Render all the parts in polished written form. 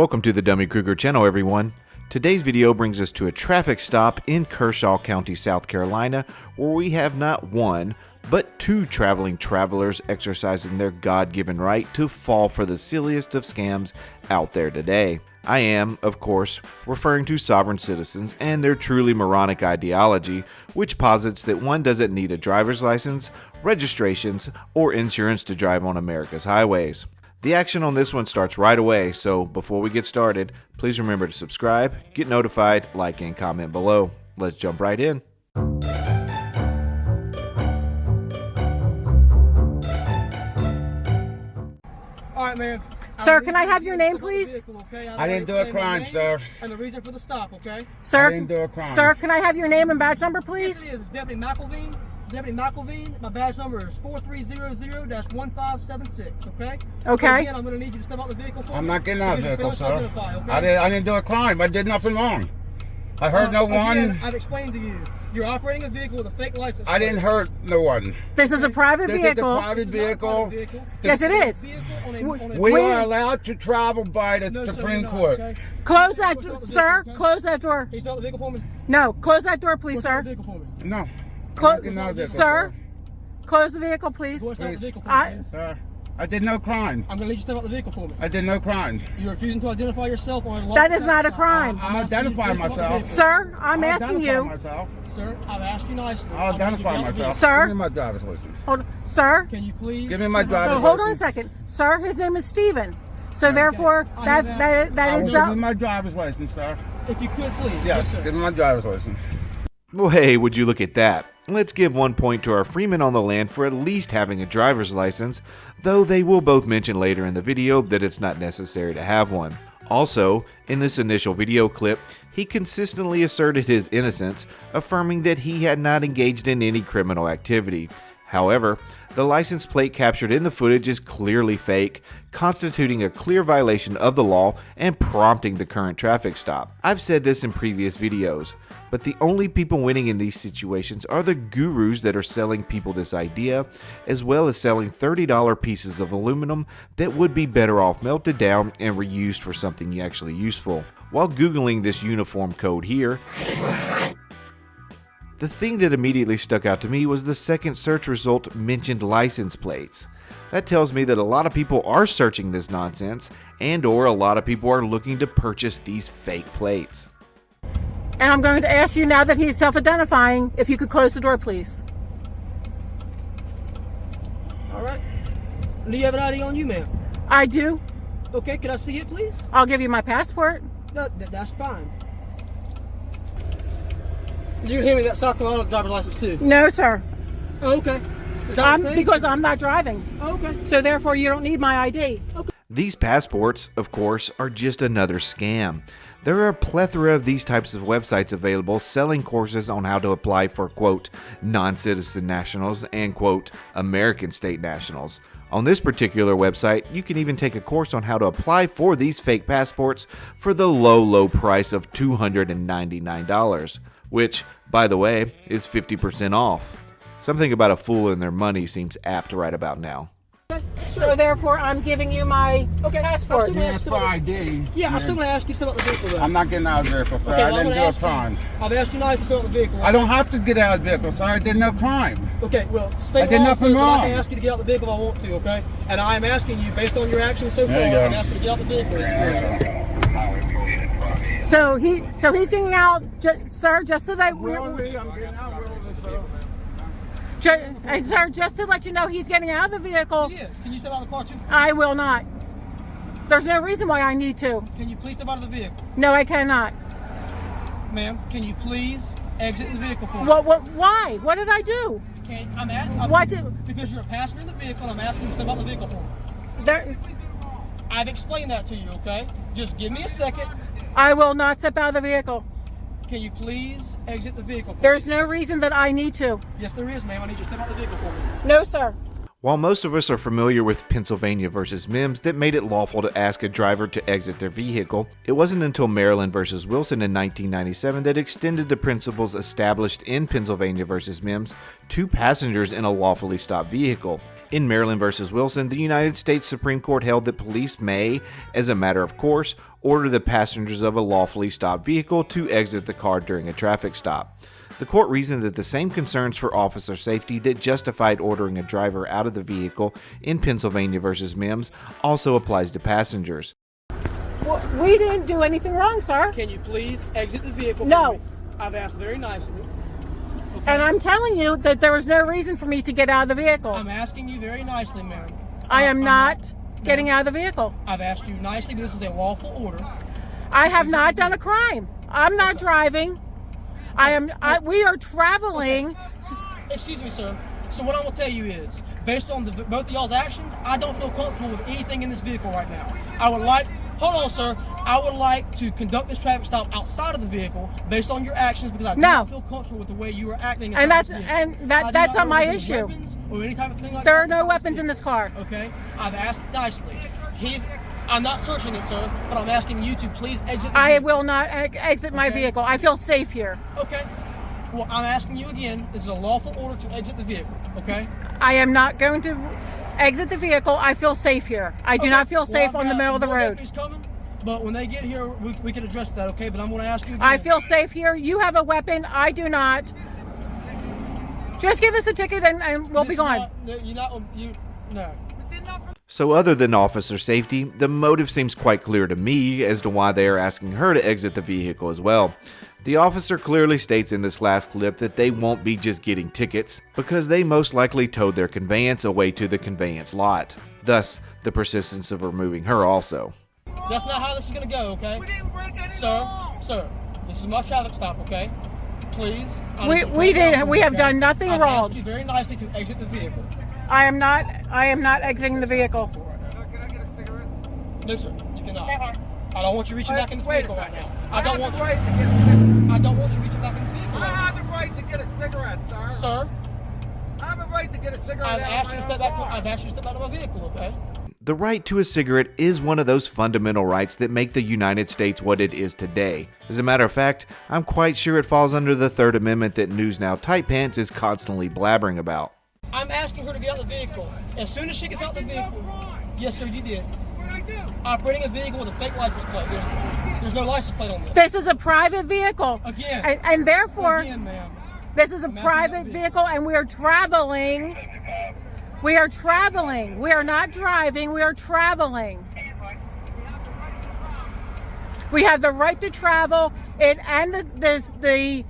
Welcome to the Dummy Kruger channel, everyone. Today's video brings us to a traffic stop in Kershaw County, South Carolina, where we have not one, but two traveling travelers exercising their God-given right to fall for the silliest of scams out there today. I am, of course, referring to sovereign citizens and their truly moronic ideology, which posits that one doesn't need a driver's license, registrations, or insurance to drive on America's highways. The action on this one starts right away, so before we get started, please remember to subscribe, get notified, like, and comment below. Let's jump right in. All right, man. Sir, can I have your name, please? I didn't do a crime, sir. And the reason for the stop, okay? Sir, I didn't do a crime. Sir, can I have your name and badge number, Yes, please? it is. It's Deputy McElveen. Deputy McElveen. My badge number is 4300-1576, okay? Okay. So again, I'm going to need you to step out the vehicle for me. I'm not getting out of the Because vehicle, you sir. failed to identify, okay? I didn't do a crime. I did nothing wrong. I hurt no Again, one. I've explained to you. You're operating a vehicle with a fake license. I didn't hurt no one. This is a private This is a vehicle. private vehicle. Yes, it is. We Wait. are allowed to travel by the No, sir, Supreme you're not, Court. okay? Close that, Go start the sir. vehicle, okay? Close that door. Can you start the vehicle for me? No, close that door, Go please, start sir. the vehicle for me. No. I'm Clo- not getting out of the vehicle, Sir, close the vehicle, please. Go start the Please. vehicle for me, I- please. Sir, I did no crime. I'm going to need you to step out the vehicle for me. I did no crime. You're refusing to identify yourself on a law. That is not a crime. I'm identifying myself. Sir, I'm I'll asking identify you. myself. Sir, I've asked you nicely. I'll I'm gonna identify get out the myself. Sir? Give me my driver's license. Hold, sir. Can you please? Give me my step out driver's So the- hold on a second, sir. His name is Steven. So therefore, I that know that that I will is give you my driver's license, sir. If you could, please. Yes, sir. give me my driver's license. Well, hey, would you look at that? Let's give 1 point to our freemen on the land for at least having a driver's license, though they will both mention later in the video that it's not necessary to have one. Also, in this initial video clip, he consistently asserted his innocence, affirming that he had not engaged in any criminal activity. However, the license plate captured in the footage is clearly fake, constituting a clear violation of the law and prompting the current traffic stop. I've said this in previous videos, but the only people winning in these situations are the gurus that are selling people this idea, as well as selling $30 pieces of aluminum that would be better off melted down and reused for something actually useful. While Googling this uniform code here, the thing that immediately stuck out to me was the second search result mentioned license plates. That tells me that a lot of people are searching this nonsense, and or a lot of people are looking to purchase these fake plates. And I'm going to ask you now that he's self-identifying, if you could close the door, please. All right. Do you have an ID on you, ma'am? I do. Okay, can I see it, please? I'll give you my passport. That's fine. You can hand me that South Carolina driver's license, too. No, sir. Oh, okay. Is that the thing? Because I'm not driving. Oh, okay. So therefore, you don't need my ID. These passports, of course, are just another scam. There are a plethora of these types of websites available selling courses on how to apply for, quote, non-citizen nationals and, quote, American state nationals. On this particular website, you can even take a course on how to apply for these fake passports for the low price of $299, which, by the way, is 50% off. Something about a fool and their money seems apt right about now. So therefore, I'm giving you my passport. I'm That's for ID. Yeah, I'm still going to ask you to step out the vehicle, though. I'm not getting out of the vehicle, sir. Okay, I well, I'm didn't gonna do a ask crime. I've asked you nicely to step out the vehicle. I don't have to get out of the vehicle, sir. I did no crime. Okay, well, state I did law nothing says that I wrong. can ask you to get out the vehicle if I want to, okay? And I am asking you, based on your actions so far, There you go. I'm asking you to get out the vehicle. So he's getting out, sir, just so that we're, I'm getting out, sir. sir, just to let you know he's getting out of the vehicle. Yes, can you step out of the car, too? I will not. There's no reason why I need to. Can you please step out of the vehicle? No, I cannot. Ma'am, can you please exit the vehicle for me? Why? What did I do? Because you're a passenger in the vehicle, and I'm asking you to step out the vehicle for me. There, I've explained that to you, okay? Just give me a second. I will not step out of the vehicle. Can you please exit the vehicle for me? There's no reason that I need to. Yes, there is, ma'am. I need you to step out the vehicle for me. No, sir. While most of us are familiar with Pennsylvania versus Mims that made it lawful to ask a driver to exit their vehicle, it wasn't until Maryland versus Wilson in 1997 that extended the principles established in Pennsylvania versus Mims to passengers in a lawfully stopped vehicle. In Maryland versus Wilson, the United States Supreme Court held that police may, as a matter of course, order the passengers of a lawfully stopped vehicle to exit the car during a traffic stop. The court reasoned that the same concerns for officer safety that justified ordering a driver out of the vehicle in Pennsylvania versus Mims also applies to passengers. Well, we didn't do anything wrong, sir. Can you please exit the vehicle? No. for me? I've asked very nicely. Okay? And I'm telling you that there was no reason for me to get out of the vehicle. I'm asking you very nicely, ma'am. I am I'm not getting out of the vehicle. I've asked you nicely, but this is a lawful order. I have not done a crime. I'm not driving. We are traveling. Excuse me, sir. So what I'm going to tell you is, based on both of y'all's actions, I don't feel comfortable with anything in this vehicle right now. Hold on, sir. I would like to conduct this traffic stop outside of the vehicle based on your actions because I do not feel comfortable with the way you are acting. And that's not my issue. Or any type of thing like There that. are no weapons in this car. Okay, I've asked nicely. I'm not searching it, sir, but I'm asking you to please exit the I vehicle. will not exit my vehicle. I feel safe here. Okay. Well, I'm asking you again. This is a lawful order to exit the vehicle, okay? I am not going to exit the vehicle. I feel safe here. I do not feel safe on the middle of the road. Coming, but when they get here, we can address that, okay? But I'm going to ask you again. I feel safe here. You have a weapon. I do not. Just give us a ticket and we'll be gone. No. So other than officer safety, the motive seems quite clear to me as to why they are asking her to exit the vehicle as well. The officer clearly states in this last clip that they won't be just getting tickets because they most likely towed their conveyance away to the conveyance lot. Thus, the persistence of removing her also. That's not how this is going to go, okay? We didn't break any Sir, law. this is my traffic stop, okay? Please. We have done nothing I've wrong. asked you very nicely to exit the vehicle. I am not exiting the vehicle. Can I get a cigarette? No, sir, you cannot. I don't want you reaching back in the Wait a vehicle right second. now. I have the right to get a cigarette. I don't want you reaching back in the vehicle. I have the right to get a cigarette, sir. Sir, I have a right to get a cigarette I've out of asked my you to own step back. car. I've asked you to step out of my vehicle, okay? The right to a cigarette is one of those fundamental rights that make the United States what it is today. As a matter of fact, I'm quite sure it falls under the Third Amendment that News Now Tight Pants is constantly blabbering about. I'm asking her to get out of the vehicle. As soon as she gets out of the vehicle, yes, sir, you did. What did I do? Operating a vehicle with a fake license plate. There's no license plate on this. This is a private vehicle. Again. And therefore, Again, ma'am. this is a private vehicle and we are traveling. We are traveling. We are not driving. We are traveling. We have the right to travel, and the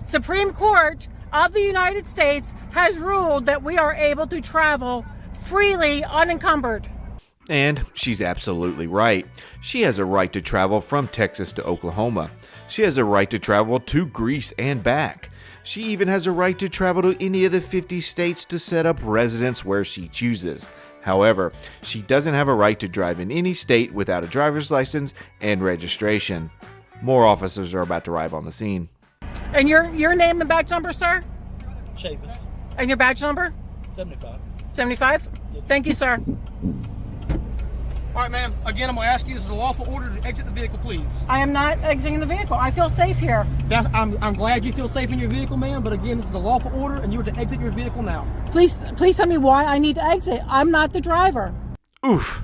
Supreme Court of the United States has ruled that we are able to travel freely, unencumbered. And she's absolutely right. She has a right to travel from Texas to Oklahoma. She has a right to travel to Greece and back. She even has a right to travel to any of the 50 states to set up residence where she chooses. However, she doesn't have a right to drive in any state without a driver's license and registration. More officers are about to arrive on the scene. And your name and badge number, sir? Chavis, And your badge number? 75. 75? Thank you, sir. All right, ma'am. Again, I'm going to ask you, this is a lawful order to exit the vehicle, please. I am not exiting the vehicle. I feel safe here. I'm glad you feel safe in your vehicle, ma'am, but again, this is a lawful order, and you are to exit your vehicle now. Please tell me why I need to exit. I'm not the driver. Oof.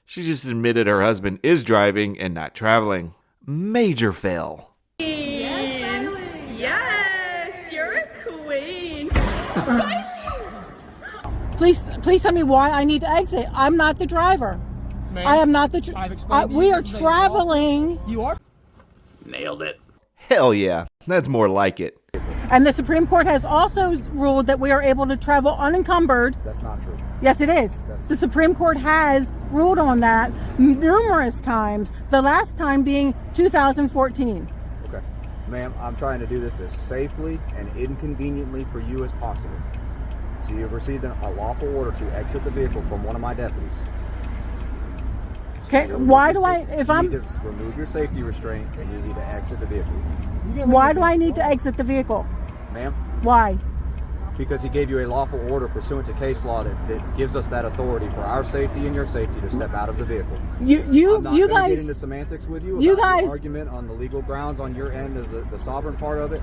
She just admitted her husband is driving and not traveling. Major fail. Yes, you're a queen. Please tell me why I need to exit. I'm not the driver. Ma'am, I am not the I've explained to you we are this is a traveling. You are? Hell yeah, that's more like it. And the Supreme Court has also ruled that we are able to travel unencumbered. That's not true. Yes, it is. The Supreme Court has ruled on that numerous times, the last time being 2014. Okay. Ma'am, I'm trying to do this as safely and inconveniently for you as possible. So you've received a lawful order to exit the vehicle from one of my deputies. Okay, You why need do I, to- if you I'm, need to remove your safety restraint and you need to exit the vehicle. why do I need to exit the vehicle? Ma'am, Why? because he gave you a lawful order pursuant to case law that gives us that authority for our safety and your safety to step out of the vehicle. You I'm not you gonna get into guys, semantics with you. you about the guys- argument on the legal grounds on your end as the sovereign part of it.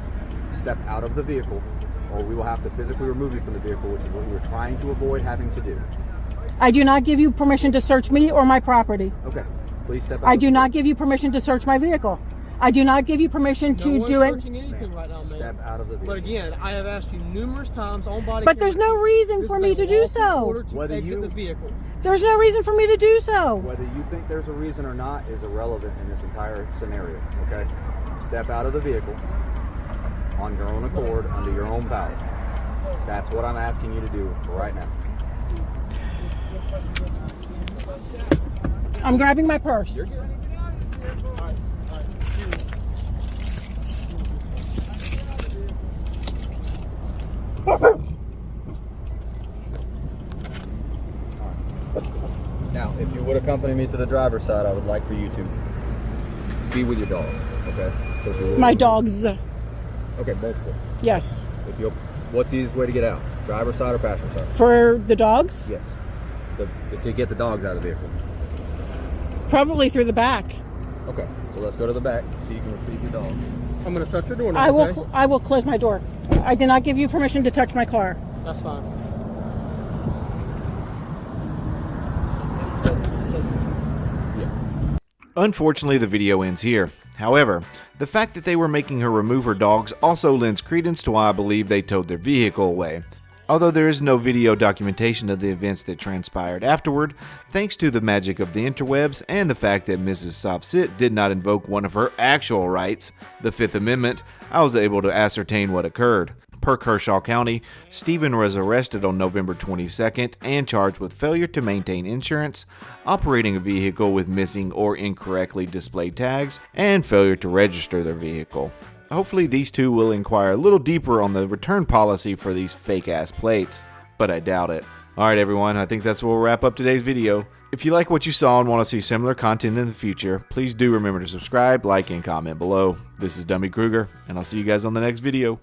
Step out of the vehicle, or we will have to physically remove you from the vehicle, which is what we were trying to avoid having to do. I do not give you permission to search me or my property. Okay. Please step out. I do not give you permission to search my vehicle. I do not give you permission No to one's do it. searching anything right now, Step man. out of the vehicle. But again, I have asked you numerous times on body But there's camera, no reason this for is me a to do lawful so. order to Whether exit you- the vehicle. There's no reason for me to do so. Whether you think there's a reason or not is irrelevant in this entire scenario, okay? Step out of the vehicle on your own accord, under your own power. That's what I'm asking you to do right now. I'm grabbing my purse. Now, if you would accompany me to the driver's side, I would like for you to be with your dog, okay? So if you would- My dogs. Okay, multiple. Yes. If you, what's the easiest way to get out? Driver's side or passenger side? For the dogs? Yes. To get the dogs out of the vehicle. Probably through the back. Okay, so let's go to the back so you can retrieve your dog. I'm going to shut your door now, I will. okay? I will close my door. I did not give you permission to touch my car. That's fine. Unfortunately, the video ends here. However, the fact that they were making her remove her dogs also lends credence to why I believe they towed their vehicle away. Although there is no video documentation of the events that transpired afterward, thanks to the magic of the interwebs and the fact that Mrs. Sopsit did not invoke one of her actual rights, the Fifth Amendment, I was able to ascertain what occurred. Per Kershaw County, Stephen was arrested on November 22nd and charged with failure to maintain insurance, operating a vehicle with missing or incorrectly displayed tags, and failure to register their vehicle. Hopefully these two will inquire a little deeper on the return policy for these fake-ass plates, but I doubt it. Alright everyone, I think that's where we'll wrap up today's video. If you like what you saw and want to see similar content in the future, please do remember to subscribe, like, and comment below. This is Dummy Kruger, and I'll see you guys on the next video.